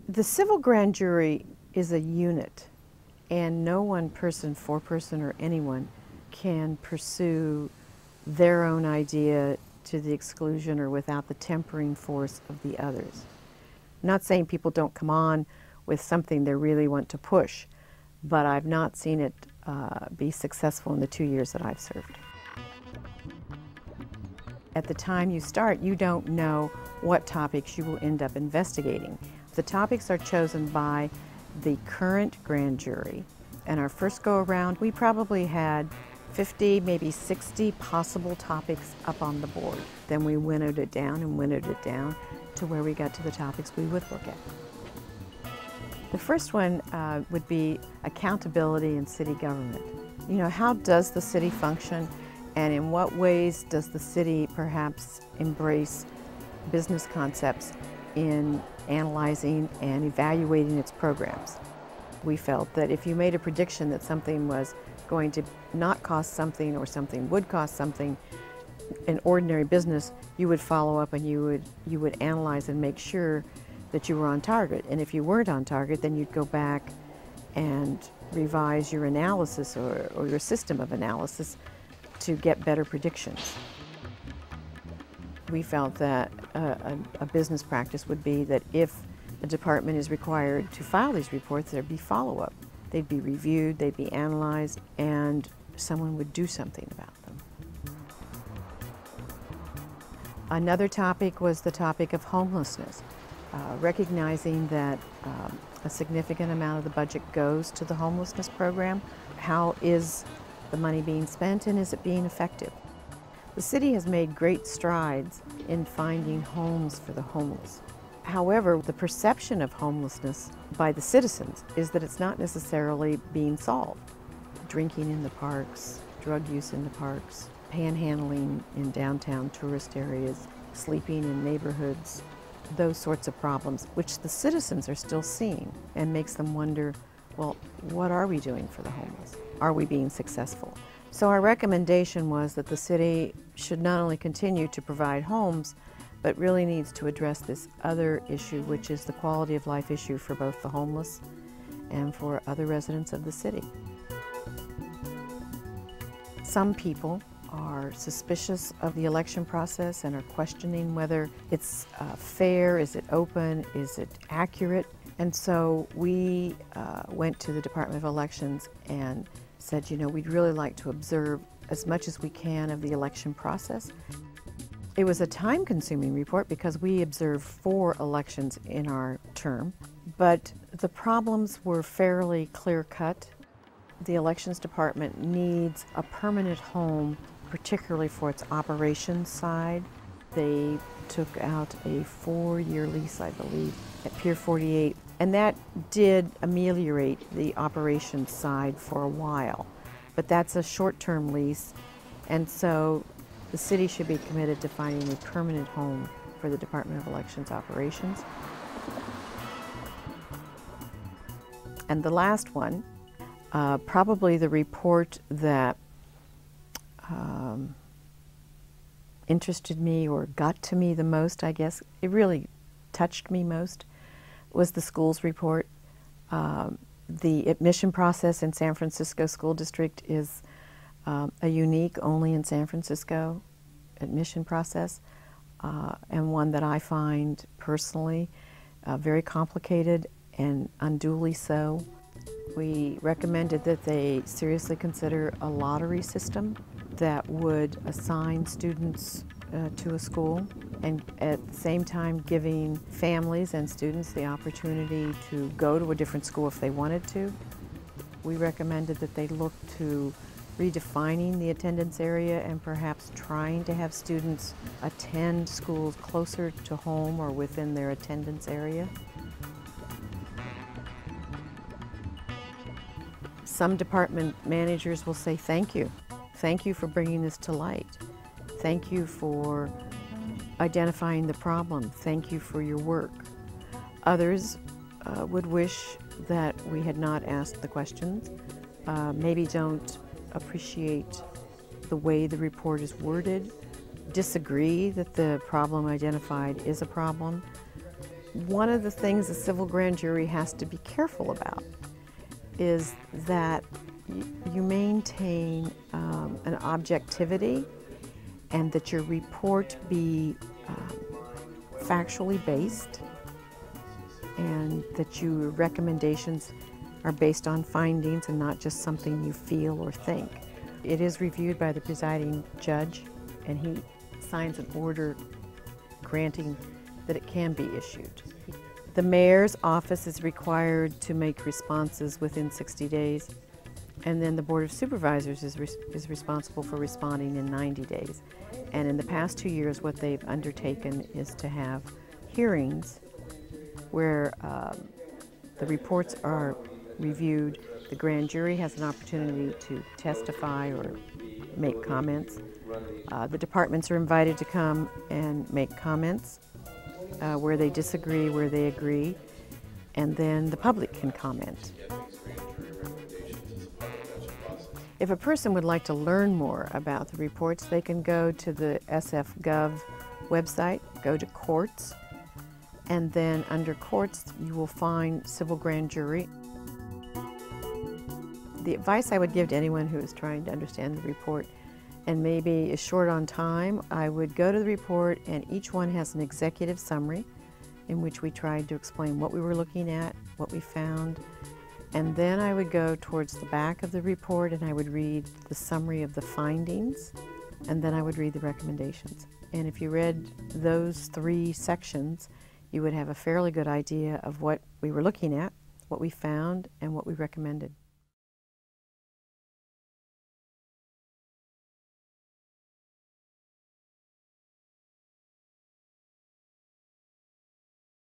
The civil grand jury is a unit, and no one person, foreperson, or anyone can pursue their own idea to the exclusion or without the tempering force of the others. I'm not saying people don't come on with something they really want to push, but I've not seen it be successful in the 2 years that I've served. At the time you start, you don't know what topics you will end up investigating. The topics are chosen by the current grand jury. And our first go around, we probably had 50, maybe 60 possible topics up on the board. Then we winnowed it down and winnowed it down to where we got to the topics we would look at. The first one would be accountability in city government. You know, how does the city function, and in what ways does the city perhaps embrace business concepts in analyzing and evaluating its programs? We felt that if you made a prediction that something was going to not cost something or something would cost something in ordinary business, you would follow up and you would analyze and make sure that you were on target. And if you weren't on target, then you'd go back and revise your analysis or your system of analysis to get better predictions. We felt that a business practice would be that if a department is required to file these reports, there'd be follow-up. They'd be reviewed, they'd be analyzed, and someone would do something about them. Another topic was the topic of homelessness, recognizing that a significant amount of the budget goes to the homelessness program. How is the money being spent, and is it being effective? The city has made great strides in finding homes for the homeless. However, the perception of homelessness by the citizens is that it's not necessarily being solved. Drinking in the parks, drug use in the parks, panhandling in downtown tourist areas, sleeping in neighborhoods, those sorts of problems, which the citizens are still seeing, and makes them wonder, well, what are we doing for the homeless? Are we being successful? So our recommendation was that the city should not only continue to provide homes, but really needs to address this other issue, which is the quality of life issue for both the homeless and for other residents of the city. Some people are suspicious of the election process and are questioning whether it's fair, is it open, is it accurate? And so we went to the Department of Elections and said, you know, we'd really like to observe as much as we can of the election process. It was a time-consuming report because we observed 4 elections in our term, but the problems were fairly clear-cut. The Elections Department needs a permanent home, particularly for its operations side. They took out a 4-year lease, I believe, at Pier 48, and that did ameliorate the operations side for a while. But that's a short-term lease, and so the city should be committed to finding a permanent home for the Department of Elections operations. And the last one, probably the report that interested me or got to me the most, I guess, it really touched me most, was the schools report. The admission process in San Francisco School District is a unique, only in San Francisco admission process, and one that I find personally very complicated and unduly so. We recommended that they seriously consider a lottery system that would assign students to a school, and at the same time giving families and students the opportunity to go to a different school if they wanted to. We recommended that they look to redefining the attendance area and perhaps trying to have students attend schools closer to home or within their attendance area. Some department managers will say thank you. Thank you for bringing this to light. Thank you for identifying the problem. Thank you for your work. Others would wish that we had not asked the questions, maybe don't appreciate the way the report is worded, disagree that the problem identified is a problem, One of the things the civil grand jury has to be careful about is that you maintain an objectivity and that your report be factually based and that your recommendations are based on findings and not just something you feel or think. It is reviewed by the presiding judge, and he signs an order granting that it can be issued. The mayor's office is required to make responses within 60 days, and then the Board of Supervisors is responsible for responding in 90 days. And in the past 2 years, what they've undertaken is to have hearings where the reports are reviewed. The grand jury has an opportunity to testify or make comments. The departments are invited to come and make comments where they disagree, where they agree, and then the public can comment. If a person would like to learn more about the reports, they can go to the SF.gov website, go to courts, and then under courts you will find civil grand jury. The advice I would give to anyone who is trying to understand the report and maybe is short on time, I would go to the report, and each one has an executive summary in which we tried to explain what we were looking at, what we found, and then I would go towards the back of the report and I would read the summary of the findings, and then I would read the recommendations. And if you read those 3 sections, you would have a fairly good idea of what we were looking at, what we found, and what we recommended.